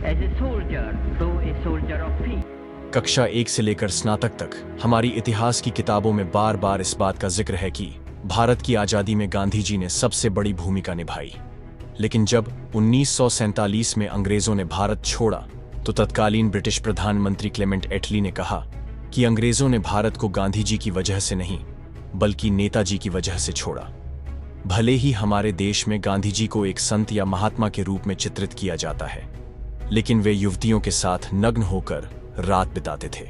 as a soldier, though a soldier of peace. कक्षा 1 से लेकर स्नातक तक हमारी इतिहास की किताबों में बार बार इस बात का जिक्र है कि भारत की आजादी में गांधी जी ने सबसे बड़ी भूमिका निभाई। लेकिन जब 1947 में अंग्रेजों ने भारत छोड़ा तो तत्कालीन ब्रिटिश प्रधानमंत्री क्लेमेंट एटली ने कहा कि अंग्रेजों ने भारत को गांधी जी की वजह से नहीं बल्कि नेताजी की वजह से छोड़ा। भले ही हमारे देश में गांधी जी को एक संत या महात्मा के रूप में चित्रित किया जाता है, लेकिन वे युवतियों के साथ नग्न होकर रात बिताते थे।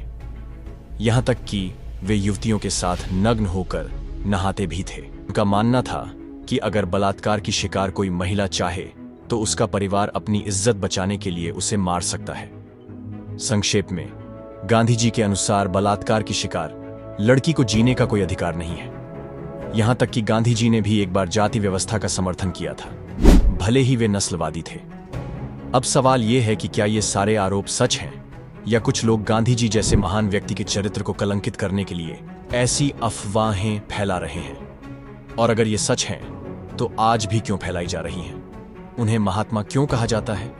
यहां तक कि वे युवतियों के साथ नग्न होकर नहाते भी थे। उनका मानना था कि अगर बलात्कार की शिकार कोई महिला चाहे तो उसका परिवार अपनी इज्जत बचाने के लिए उसे मार सकता है। संक्षेप में, गांधी जी के अनुसार बलात्कार की शिकार लड़की को जीने का कोई अधिकार नहीं है। यहां तक कि गांधी जी ने भी एक बार जाति व्यवस्था का समर्थन किया था, भले ही वे नस्लवादी थे। अब सवाल यह है कि क्या ये सारे आरोप सच हैं या कुछ लोग गांधी जी जैसे महान व्यक्ति के चरित्र को कलंकित करने के लिए ऐसी अफवाहें फैला रहे हैं? और अगर ये सच हैं तो आज भी क्यों फैलाई जा रही हैं? उन्हें महात्मा क्यों कहा जाता है?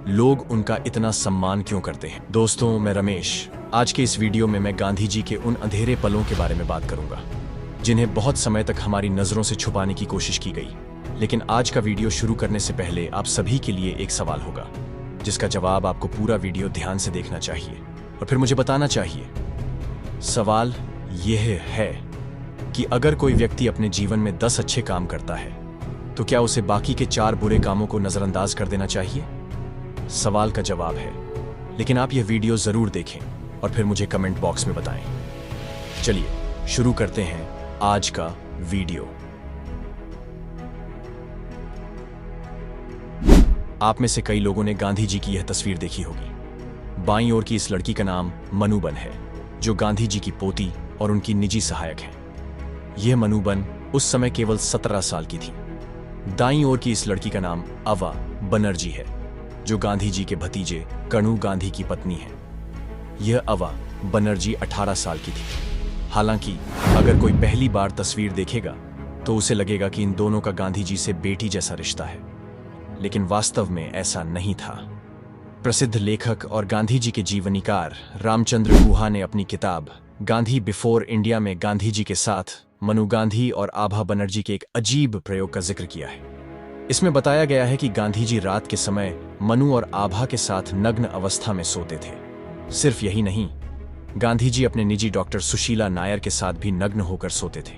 लोग उनका इतना सम्मान क्यों करते हैं? दोस्तों, मैं रमेश। आज के इस वीडियो में मैं गांधी जी के उन अंधेरे पलों के बारे में बात करूंगा जिन्हें बहुत समय तक हमारी नजरों से छुपाने की कोशिश की गई। लेकिन आज का वीडियो शुरू करने से पहले आप सभी के लिए एक सवाल होगा जिसका जवाब आपको पूरा वीडियो ध्यान से देखना चाहिए और फिर मुझे बताना चाहिए। सवाल यह है कि अगर कोई व्यक्ति अपने जीवन में 10 अच्छे काम करता है तो क्या उसे बाकी के 4 बुरे कामों को नजरअंदाज कर देना चाहिए? सवाल का जवाब है, लेकिन आप यह वीडियो जरूर देखें और फिर मुझे कमेंट बॉक्स में बताएं। चलिए शुरू करते हैं आज का वीडियो। आप में से कई लोगों ने गांधी जी की यह तस्वीर देखी होगी। बाईं ओर की इस लड़की का नाम मनुबन है, जो गांधी जी की पोती और उनकी निजी सहायक है। यह मनुबन उस समय केवल 17 साल की थी। दाईं ओर की इस लड़की का नाम अवा बनर्जी है, जो गांधी जी के भतीजे कणु गांधी की पत्नी है। यह अवा बनर्जी 18 साल की थी। हालांकि अगर कोई पहली बार तस्वीर देखेगा तो उसे लगेगा कि इन दोनों का गांधी जी से बेटी जैसा रिश्ता है, लेकिन वास्तव में ऐसा नहीं था। प्रसिद्ध लेखक और गांधी जी के जीवनीकार रामचंद्र गुहा ने अपनी किताब गांधी बिफोर इंडिया में गांधी जी के साथ मनु गांधी और आभा बनर्जी के एक अजीब प्रयोग का जिक्र किया है। इसमें बताया गया है कि गांधी जी रात के समय मनु और आभा के साथ नग्न अवस्था में सोते थे। सिर्फ यही नहीं, गांधी जी अपने निजी डॉक्टर सुशीला नायर के साथ भी नग्न होकर सोते थे।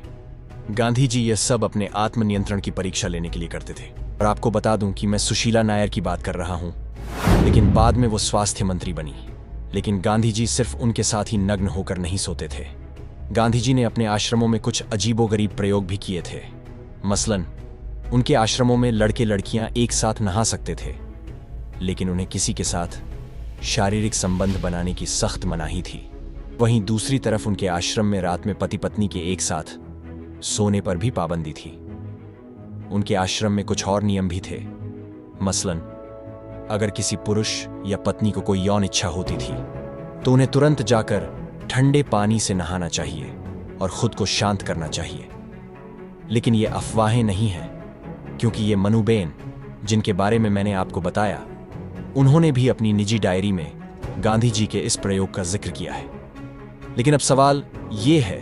गांधी जी यह सब अपने आत्मनियंत्रण की परीक्षा लेने के लिए करते थे। और आपको बता दूं कि मैं सुशीला नायर की बात कर रहा हूं, लेकिन बाद में वो स्वास्थ्य मंत्री बनी। लेकिन गांधी जी सिर्फ उनके साथ ही नग्न होकर नहीं सोते थे। गांधी जी ने अपने आश्रमों में कुछ अजीबोगरीब प्रयोग भी किए थे। मसलन, उनके आश्रमों में लड़के लड़कियां एक साथ नहा सकते थे, लेकिन उन्हें किसी के साथ शारीरिक संबंध बनाने की सख्त मनाही थी। वहीं दूसरी तरफ उनके आश्रम में रात में पति पत्नी के एक साथ सोने पर भी पाबंदी थी। उनके आश्रम में कुछ और नियम भी थे। मसलन, अगर किसी पुरुष या पत्नी को कोई यौन इच्छा होती थी तो उन्हें तुरंत जाकर ठंडे पानी से नहाना चाहिए और खुद को शांत करना चाहिए। लेकिन ये अफवाहें नहीं हैं, क्योंकि ये मनुबेन, जिनके बारे में मैंने आपको बताया, उन्होंने भी अपनी निजी डायरी में गांधी जी के इस प्रयोग का जिक्र किया है। लेकिन अब सवाल ये है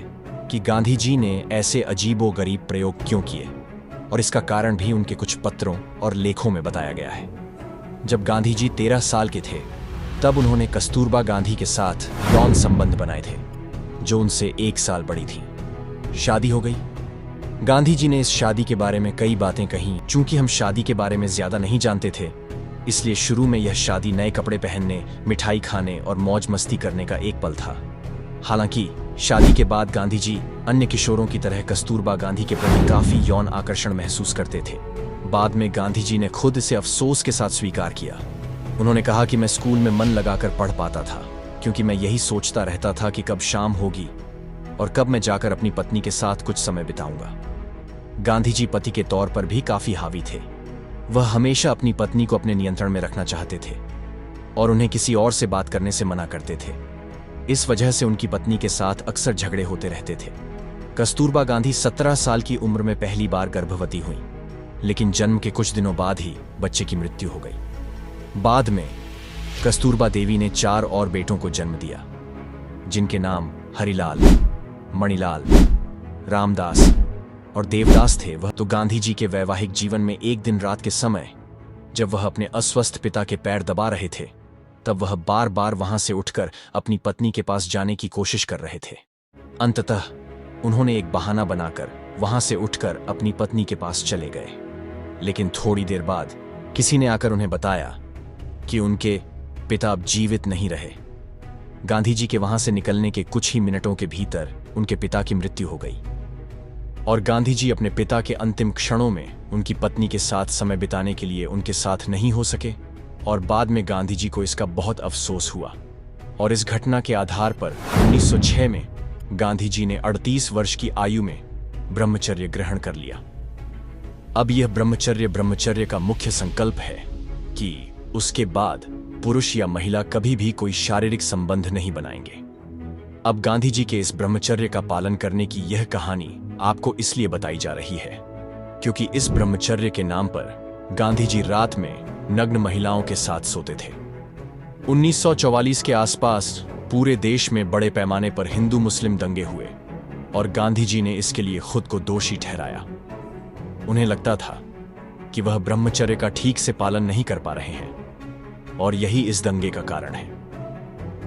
कि गांधी जी ने ऐसे अजीबोगरीब प्रयोग क्यों किए, और इसका कारण भी उनके कुछ पत्रों और लेखों में बताया गया है। जब गांधी जी 13 साल के थे तब उन्होंने कस्तूरबा गांधी के साथ यौन संबंध बनाए थे, जो उनसे 1 साल बड़ी थी। शादी हो गई। गांधी जी ने इस शादी के बारे में कई बातें कहीं। चूंकि हम शादी के बारे में ज्यादा नहीं जानते थे, इसलिए शुरू में यह शादी नए कपड़े पहनने, मिठाई खाने और मौज मस्ती करने का एक पल था। हालांकि शादी के बाद गांधी जी अन्य किशोरों की तरह कस्तूरबा गांधी के प्रति काफी यौन आकर्षण महसूस करते थे। बाद में गांधी जी ने खुद इसे अफसोस के साथ स्वीकार किया। उन्होंने कहा कि मैं स्कूल में मन लगाकर पढ़ पाता था, क्योंकि मैं यही सोचता रहता था कि कब शाम होगी और कब मैं जाकर अपनी पत्नी के साथ कुछ समय बिताऊंगा। गांधी जी पति के तौर पर भी काफी हावी थे। वह हमेशा अपनी पत्नी को अपने नियंत्रण में रखना चाहते थे और उन्हें किसी और से बात करने से मना करते थे। इस वजह से उनकी पत्नी के साथ अक्सर झगड़े होते रहते थे। कस्तूरबा गांधी 17 साल की उम्र में पहली बार गर्भवती हुई, लेकिन जन्म के कुछ दिनों बाद ही बच्चे की मृत्यु हो गई। बाद में कस्तूरबा देवी ने 4 और बेटों को जन्म दिया, जिनके नाम हरिलाल, मणिलाल, रामदास और देवदास थे। वह तो गांधी जी के वैवाहिक जीवन में एक दिन रात के समय, जब वह अपने अस्वस्थ पिता के पैर दबा रहे थे, तब वह बार बार वहां से उठकर अपनी पत्नी के पास जाने की कोशिश कर रहे थे। अंततः उन्होंने एक बहाना बनाकर वहां से उठकर अपनी पत्नी के पास चले गए। लेकिन थोड़ी देर बाद किसी ने आकर उन्हें बताया कि उनके पिता अब जीवित नहीं रहे। गांधी जी के वहां से निकलने के कुछ ही मिनटों के भीतर उनके पिता की मृत्यु हो गई और गांधी जी अपने पिता के अंतिम क्षणों में उनकी पत्नी के साथ समय बिताने के लिए उनके साथ नहीं हो सके। और बाद में गांधी जी को इसका बहुत अफसोस हुआ और इस घटना के आधार पर 1906 में गांधी जी ने 38 वर्ष की आयु में ब्रह्मचर्य ग्रहण कर लिया। अब यह ब्रह्मचर्य का मुख्य संकल्प है कि उसके बाद पुरुष या महिला कभी भी कोई शारीरिक संबंध नहीं बनाएंगे। अब गांधी जी के इस ब्रह्मचर्य का पालन करने की यह कहानी आपको इसलिए बताई जा रही है क्योंकि इस ब्रह्मचर्य के नाम पर गांधी जी रात में नग्न महिलाओं के साथ सोते थे। 1944 के आसपास पूरे देश में बड़े पैमाने पर हिंदू मुस्लिम दंगे हुए और गांधी जी ने इसके लिए खुद को दोषी ठहराया। उन्हें लगता था कि वह ब्रह्मचर्य का ठीक से पालन नहीं कर पा रहे हैं और यही इस दंगे का कारण है।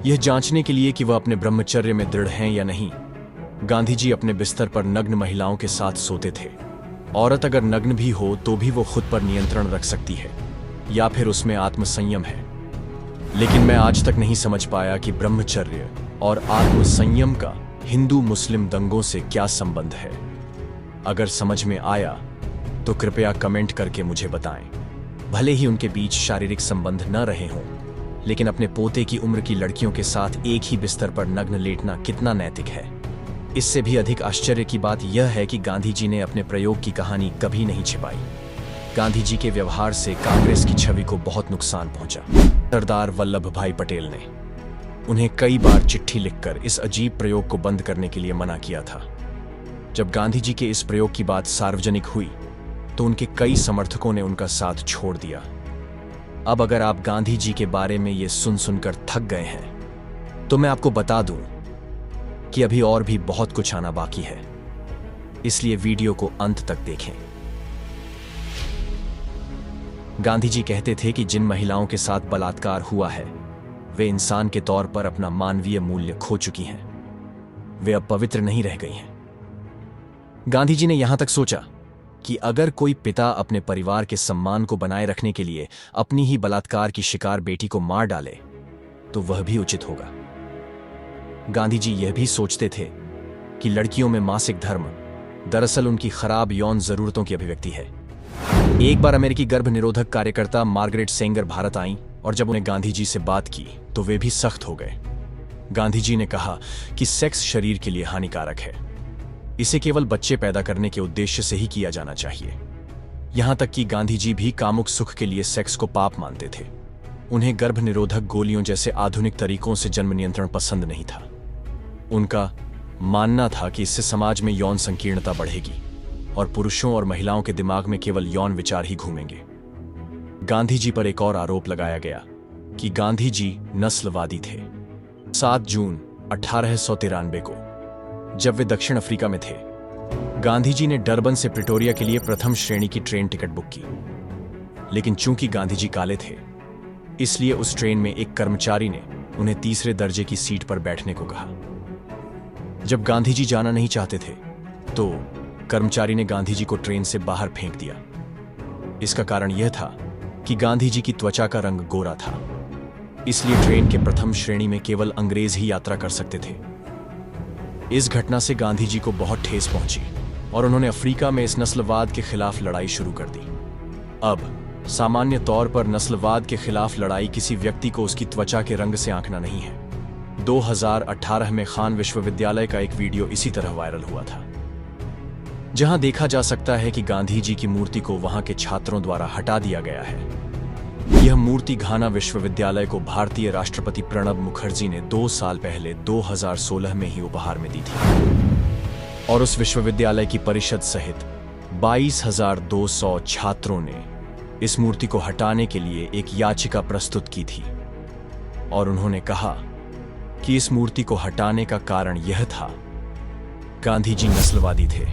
यह जांचने के लिए कि वह अपने ब्रह्मचर्य में दृढ़ हैं या नहीं, गांधी जी अपने बिस्तर पर नग्न महिलाओं के साथ सोते थे। औरत अगर नग्न भी हो तो भी वो खुद पर नियंत्रण रख सकती है या फिर उसमें आत्मसंयम है। लेकिन मैं आज तक नहीं समझ पाया कि ब्रह्मचर्य और आत्मसंयम का हिंदू मुस्लिम दंगों से क्या संबंध है। अगर समझ में आया तो कृपया कमेंट करके मुझे बताएं। भले ही उनके बीच शारीरिक संबंध न रहे हों, लेकिन अपने पोते की उम्र की लड़कियों के साथ एक ही बिस्तर पर नग्न लेटना कितना नैतिक है। इससे भी अधिक आश्चर्य की बात यह है कि गांधी जी ने अपने प्रयोग की कहानी कभी नहीं छिपाई। गांधी जी के व्यवहार से कांग्रेस की छवि को बहुत नुकसान पहुंचा। सरदार वल्लभ भाई पटेल ने उन्हें कई बार चिट्ठी लिखकर इस अजीब प्रयोग को बंद करने के लिए मना किया था। जब गांधी जी के इस प्रयोग की बात सार्वजनिक हुई तो उनके कई समर्थकों ने उनका साथ छोड़ दिया। अब अगर आप गांधी जी के बारे में ये सुन सुनकर थक गए हैं तो मैं आपको बता दूं कि अभी और भी बहुत कुछ आना बाकी है, इसलिए वीडियो को अंत तक देखें। गांधी जी कहते थे कि जिन महिलाओं के साथ बलात्कार हुआ है वे इंसान के तौर पर अपना मानवीय मूल्य खो चुकी हैं, वे अब पवित्र नहीं रह गई हैं। गांधी जी ने यहां तक सोचा कि अगर कोई पिता अपने परिवार के सम्मान को बनाए रखने के लिए अपनी ही बलात्कार की शिकार बेटी को मार डाले तो वह भी उचित होगा। गांधी जी यह भी सोचते थे कि लड़कियों में मासिक धर्म दरअसल उनकी खराब यौन जरूरतों की अभिव्यक्ति है। एक बार अमेरिकी गर्भ निरोधक कार्यकर्ता मार्गरेट सेंगर भारत आईं और जब उन्हें गांधी जी से बात की तो वे भी सख्त हो गए। गांधी जी ने कहा कि सेक्स शरीर के लिए हानिकारक है, इसे केवल बच्चे पैदा करने के उद्देश्य से ही किया जाना चाहिए। यहां तक कि गांधी जी भी कामुक सुख के लिए सेक्स को पाप मानते थे। उन्हें गर्भ निरोधक गोलियों जैसे आधुनिक तरीकों से जन्म नियंत्रण पसंद नहीं था। उनका मानना था कि इससे समाज में यौन संकीर्णता बढ़ेगी और पुरुषों और महिलाओं के दिमाग में केवल यौन विचार ही घूमेंगे। गांधी जी पर एक और आरोप लगाया गया कि गांधी जी नस्लवादी थे। 7 जून 1893 को जब वे दक्षिण अफ्रीका में थे, गांधी जी ने डरबन से प्रिटोरिया के लिए प्रथम श्रेणी की ट्रेन टिकट बुक की। लेकिन चूंकि गांधी जी काले थे, इसलिए उस ट्रेन में एक कर्मचारी ने उन्हें तीसरे दर्जे की सीट पर बैठने को कहा। जब गांधी जी जाना नहीं चाहते थे तो कर्मचारी ने गांधी जी को ट्रेन से बाहर फेंक दिया। इसका कारण यह था कि गांधी जी की त्वचा का रंग गोरा था, इसलिए ट्रेन के प्रथम श्रेणी में केवल अंग्रेज ही यात्रा कर सकते थे। इस घटना से गांधी जी को बहुत ठेस पहुंची और उन्होंने अफ्रीका में इस नस्लवाद के खिलाफ लड़ाई शुरू कर दी। अब सामान्य तौर पर नस्लवाद के खिलाफ लड़ाई किसी व्यक्ति को उसकी त्वचा के रंग से आंकना नहीं है। 2018 में खान विश्वविद्यालय का एक वीडियो इसी तरह वायरल हुआ था, जहां देखा जा सकता है कि गांधी जी की मूर्ति को वहां के छात्रों द्वारा हटा दिया गया है। यह मूर्ति घाना विश्वविद्यालय को भारतीय राष्ट्रपति प्रणब मुखर्जी ने 2 साल पहले 2016 में ही उपहार में दी थी और उस विश्वविद्यालय की परिषद सहित 22,200 छात्रों ने इस मूर्ति को हटाने के लिए एक याचिका प्रस्तुत की थी। और उन्होंने कहा कि इस मूर्ति को हटाने का कारण यह था। गांधी जी नस्लवादी थे।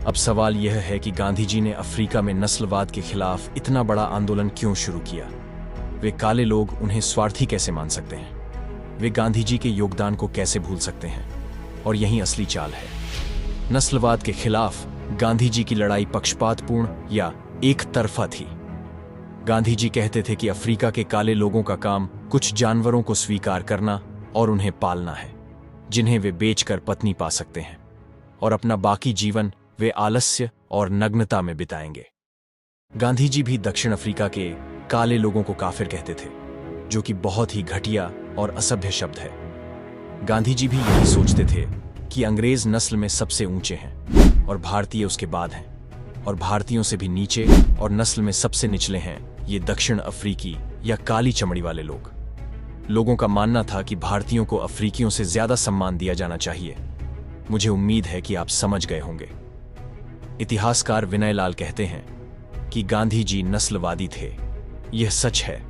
अब सवाल यह है कि गांधी जी ने अफ्रीका में नस्लवाद के खिलाफ इतना बड़ा आंदोलन क्यों शुरू किया? वे काले लोग उन्हें स्वार्थी कैसे मान सकते हैं? वे गांधी जी के योगदान को कैसे भूल सकते हैं? और यही असली चाल है। नस्लवाद के खिलाफ गांधी जी की लड़ाई पक्षपातपूर्ण या एक तरफा थी। गांधी जी कहते थे कि अफ्रीका के काले लोगों का काम कुछ जानवरों को स्वीकार करना और उन्हें पालना है, जिन्हें वे बेचकर पत्नी पा सकते हैं, और अपना बाकी जीवन वे आलस्य और नग्नता में बिताएंगे। गांधी जी भी दक्षिण अफ्रीका के काले लोगों को काफिर कहते थे, जो कि बहुत ही घटिया और असभ्य शब्द है। गांधी जी भी यही सोचते थे कि अंग्रेज नस्ल में सबसे ऊंचे हैं और भारतीय उसके बाद हैं, और भारतीयों से भी नीचे और नस्ल में सबसे निचले हैं ये दक्षिण अफ्रीकी या काली चमड़ी वाले लोग। लोगों का मानना था कि भारतीयों को अफ्रीकियों से ज्यादा सम्मान दिया जाना चाहिए। मुझे उम्मीद है कि आप समझ गए होंगे। इतिहासकार विनय लाल कहते हैं कि गांधी जी नस्लवादी थे। यह सच है,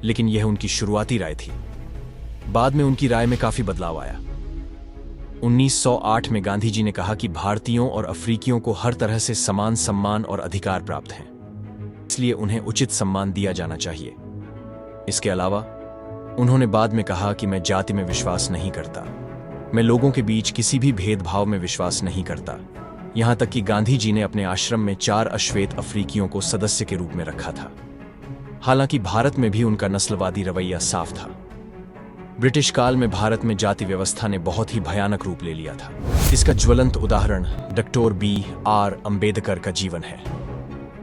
लेकिन यह उनकी शुरुआती राय थी। बाद में उनकी राय में काफी बदलाव आया। 1908 में गांधी जी ने कहा कि भारतीयों और अफ्रीकियों को हर तरह से समान सम्मान और अधिकार प्राप्त हैं, इसलिए उन्हें उचित सम्मान दिया जाना चाहिए। इसके अलावा उन्होंने बाद में कहा कि मैं जाति में विश्वास नहीं करता, मैं लोगों के बीच किसी भी भेदभाव में विश्वास नहीं करता। यहां तक कि गांधी जी ने अपने आश्रम में 4 अश्वेत अफ्रीकियों को सदस्य के रूप में रखा था। हालांकि भारत में भी उनका नस्लवादी रवैया साफ था। ब्रिटिश काल में भारत में जाति व्यवस्था ने बहुत ही भयानक रूप ले लिया था। इसका ज्वलंत उदाहरण डॉक्टर B.R. अम्बेडकर का जीवन है।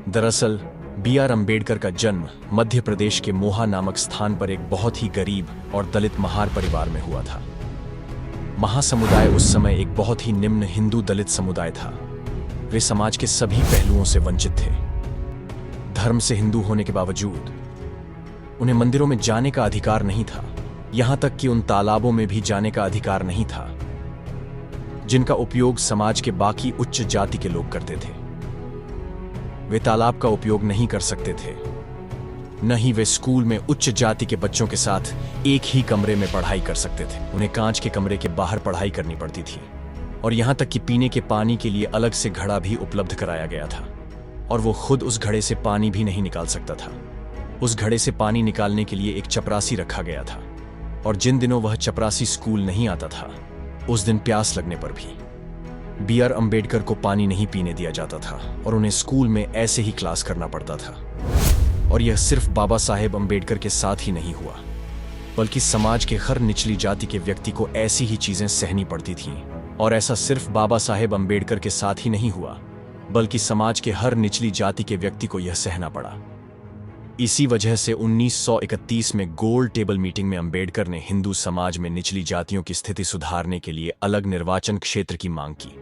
दरअसल B.R. अम्बेडकर का जन्म मध्य प्रदेश के मोहा नामक स्थान पर एक बहुत ही गरीब और दलित महार परिवार में हुआ था। महा समुदाय उस समय एक बहुत ही निम्न हिंदू दलित समुदाय था। वे समाज के सभी पहलुओं से वंचित थे। धर्म से हिंदू होने के बावजूद उन्हें मंदिरों में जाने का अधिकार नहीं था, यहां तक कि उन तालाबों में भी जाने का अधिकार नहीं था जिनका उपयोग समाज के बाकी उच्च जाति के लोग करते थे। वे तालाब का उपयोग नहीं कर सकते थे, न ही वे स्कूल में उच्च जाति के बच्चों के साथ एक ही कमरे में पढ़ाई कर सकते थे। उन्हें कांच के कमरे के बाहर पढ़ाई करनी पड़ती थी, और यहां तक कि पीने के पानी के लिए अलग से घड़ा भी उपलब्ध कराया गया था, और वो खुद उस घड़े से पानी भी नहीं निकाल सकता था। उस घड़े से पानी निकालने के लिए एक चपरासी रखा गया था, और जिन दिनों वह चपरासी स्कूल नहीं आता था, उस दिन प्यास लगने पर भी B.R. अम्बेडकर को पानी नहीं पीने दिया जाता था, और उन्हें स्कूल में ऐसे ही क्लास करना पड़ता था। और यह सिर्फ बाबा साहेब अम्बेडकर के साथ ही नहीं हुआ, बल्कि समाज के हर निचली जाति के व्यक्ति को ऐसी ही चीजें सहनी पड़ती थीं। और ऐसा सिर्फ बाबा साहेब अम्बेडकर के साथ ही नहीं हुआ, बल्कि समाज के हर निचली जाति के व्यक्ति को यह सहना पड़ा। इसी वजह से 1931 में गोल टेबल मीटिंग में अम्बेडकर ने हिंदू समाज में निचली जातियों की स्थिति सुधारने के लिए अलग निर्वाचन क्षेत्र की मांग की।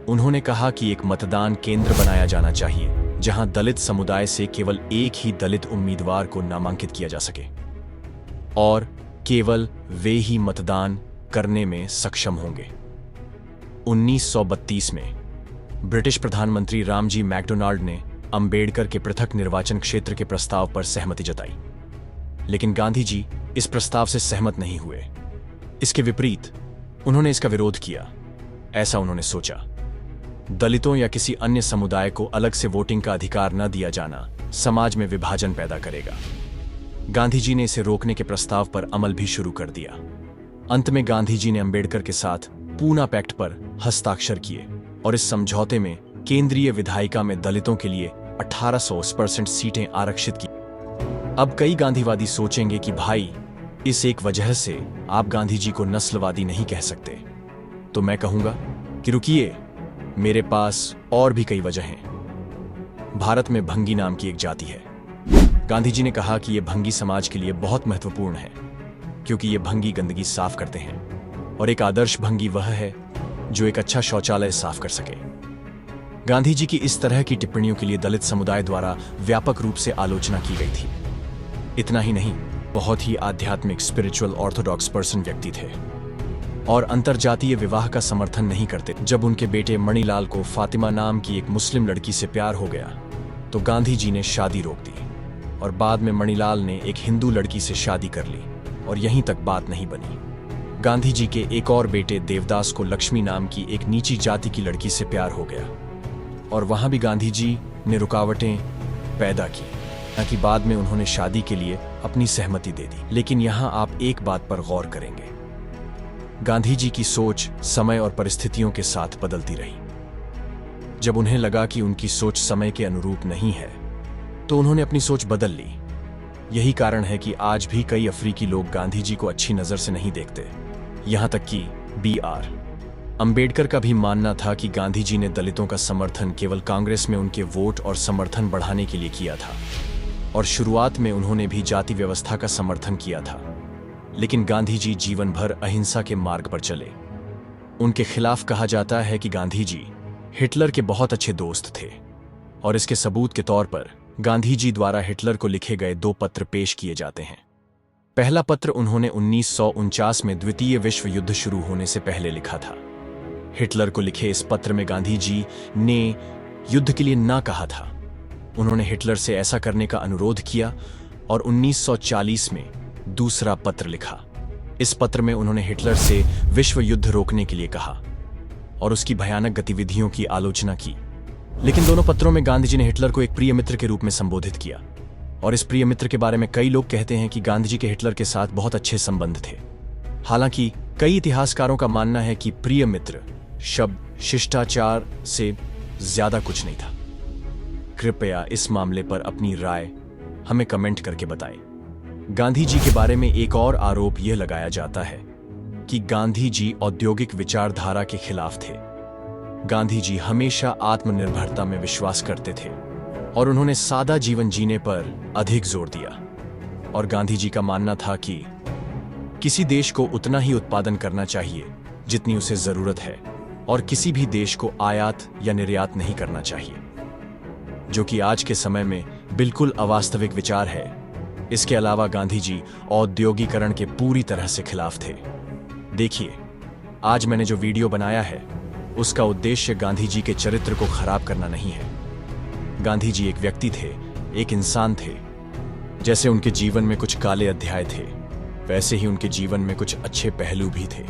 उन्होंने कहा कि एक मतदान केंद्र बनाया जाना चाहिए जहां दलित समुदाय से केवल एक ही दलित उम्मीदवार को नामांकित किया जा सके, और केवल वे ही मतदान करने में सक्षम होंगे। 1932 में ब्रिटिश प्रधानमंत्री रामजी मैकडोनाल्ड ने अम्बेडकर के पृथक निर्वाचन क्षेत्र के प्रस्ताव पर सहमति जताई, लेकिन गांधी जी इस प्रस्ताव से सहमत नहीं हुए। इसके विपरीत उन्होंने इसका विरोध किया। ऐसा उन्होंने सोचा, दलितों या किसी अन्य समुदाय को अलग से वोटिंग का अधिकार न दिया जाना समाज में विभाजन पैदा करेगा। गांधी जी ने इसे रोकने के प्रस्ताव पर अमल भी शुरू कर दिया। अंत में गांधी जी ने अम्बेडकर के साथ पूना पैक्ट पर हस्ताक्षर किए, और इस समझौते में केंद्रीय विधायिका में दलितों के लिए 1800% सीटें आरक्षित की। अब कई गांधीवादी सोचेंगे कि भाई, इस एक वजह से आप गांधी जी को नस्लवादी नहीं कह सकते। तो मैं कहूंगा कि रुकिए, मेरे पास और भी कई वजह हैं। भारत में भंगी नाम की एक जाति है। गांधी जी ने कहा कि यह भंगी समाज के लिए बहुत महत्वपूर्ण है, क्योंकि ये भंगी गंदगी साफ करते हैं, और एक आदर्श भंगी वह है जो एक अच्छा शौचालय साफ कर सके। गांधी जी की इस तरह की टिप्पणियों के लिए दलित समुदाय द्वारा व्यापक रूप से आलोचना की गई थी। इतना ही नहीं, बहुत ही आध्यात्मिक स्पिरिचुअल ऑर्थोडॉक्स पर्सन व्यक्ति थे और अंतरजातीय विवाह का समर्थन नहीं करते। जब उनके बेटे मणिलाल को फातिमा नाम की एक मुस्लिम लड़की से प्यार हो गया तो गांधी जी ने शादी रोक दी, और बाद में मणिलाल ने एक हिंदू लड़की से शादी कर ली। और यहीं तक बात नहीं बनी। गांधी जी के एक और बेटे देवदास को लक्ष्मी नाम की एक नीची जाति की लड़की से प्यार हो गया और वहां भी गांधी जी ने रुकावटें पैदा की, ताकि बाद में उन्होंने शादी के लिए अपनी सहमति दे दी। लेकिन यहां आप एक बात पर गौर करेंगे, गांधी जी की सोच समय और परिस्थितियों के साथ बदलती रही। जब उन्हें लगा कि उनकी सोच समय के अनुरूप नहीं है तो उन्होंने अपनी सोच बदल ली। यही कारण है कि आज भी कई अफ्रीकी लोग गांधी जी को अच्छी नजर से नहीं देखते। यहां तक कि B.R. अंबेडकर का भी मानना था कि गांधी जी ने दलितों का समर्थन केवल कांग्रेस में उनके वोट और समर्थन बढ़ाने के लिए किया था, और शुरुआत में उन्होंने भी जाति व्यवस्था का समर्थन किया था। लेकिन गांधी जी जीवन भर अहिंसा के मार्ग पर चले। उनके खिलाफ कहा जाता है कि गांधी जी हिटलर के बहुत अच्छे दोस्त थे, और इसके सबूत के तौर पर गांधी जी द्वारा हिटलर को लिखे गए 2 पत्र पेश किए जाते हैं। पहला पत्र उन्होंने 1949 में द्वितीय विश्व युद्ध शुरू होने से पहले लिखा था। हिटलर को लिखे इस पत्र में गांधी जी ने युद्ध के लिए ना कहा था। उन्होंने हिटलर से ऐसा करने का अनुरोध किया और 1940 में दूसरा पत्र लिखा। इस पत्र में उन्होंने हिटलर से विश्व युद्ध रोकने के लिए कहा और उसकी भयानक गतिविधियों की आलोचना की। लेकिन दोनों पत्रों में गांधी जी ने हिटलर को एक प्रिय मित्र के रूप में संबोधित किया, और इस प्रिय मित्र के बारे में कई लोग कहते हैं कि गांधी जी के हिटलर के साथ बहुत अच्छे संबंध थे। हालांकि कई इतिहासकारों का मानना है कि प्रिय मित्र शब्द शिष्टाचार से ज्यादा कुछ नहीं था। कृपया इस मामले पर अपनी राय हमें कमेंट करके बताएं। गांधी जी के बारे में एक और आरोप यह लगाया जाता है कि गांधी जी औद्योगिक विचारधारा के खिलाफ थे। गांधी जी हमेशा आत्मनिर्भरता में विश्वास करते थे और उन्होंने सादा जीवन जीने पर अधिक जोर दिया। और गांधी जी का मानना था कि किसी देश को उतना ही उत्पादन करना चाहिए जितनी उसे जरूरत है, और किसी भी देश को आयात या निर्यात नहीं करना चाहिए, जो कि आज के समय में बिल्कुल अवास्तविक विचार है। इसके अलावा गांधी जी औद्योगिकरण के पूरी तरह से खिलाफ थे। देखिए, आज मैंने जो वीडियो बनाया है उसका उद्देश्य गांधी जी के चरित्र को खराब करना नहीं है। गांधी जी एक व्यक्ति थे, एक इंसान थे। जैसे उनके जीवन में कुछ काले अध्याय थे, वैसे ही उनके जीवन में कुछ अच्छे पहलू भी थे।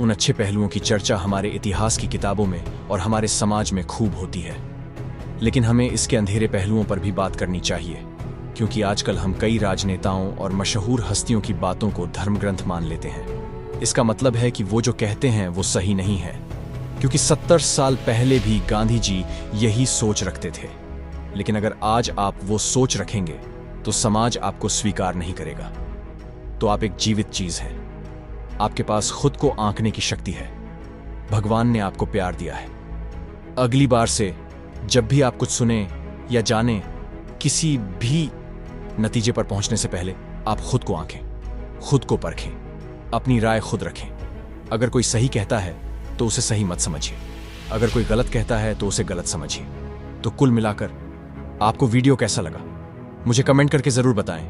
उन अच्छे पहलुओं की चर्चा हमारे इतिहास की किताबों में और हमारे समाज में खूब होती है, लेकिन हमें इसके अंधेरे पहलुओं पर भी बात करनी चाहिए, क्योंकि आजकल हम कई राजनेताओं और मशहूर हस्तियों की बातों को धर्मग्रंथ मान लेते हैं। इसका मतलब है कि वो जो कहते हैं वो सही नहीं है, क्योंकि 70 साल पहले भी गांधी जी यही सोच रखते थे। लेकिन अगर आज आप वो सोच रखेंगे तो समाज आपको स्वीकार नहीं करेगा। तो आप एक जीवित चीज हैं, आपके पास खुद को आंकने की शक्ति है। भगवान ने आपको प्यार दिया है। अगली बार से जब भी आप कुछ सुने या जाने, किसी भी नतीजे पर पहुंचने से पहले आप खुद को आंकें, खुद को परखें, अपनी राय खुद रखें। अगर कोई सही कहता है तो उसे सही मत समझिए, अगर कोई गलत कहता है तो उसे गलत समझिए। तो कुल मिलाकर आपको वीडियो कैसा लगा मुझे कमेंट करके जरूर बताएं।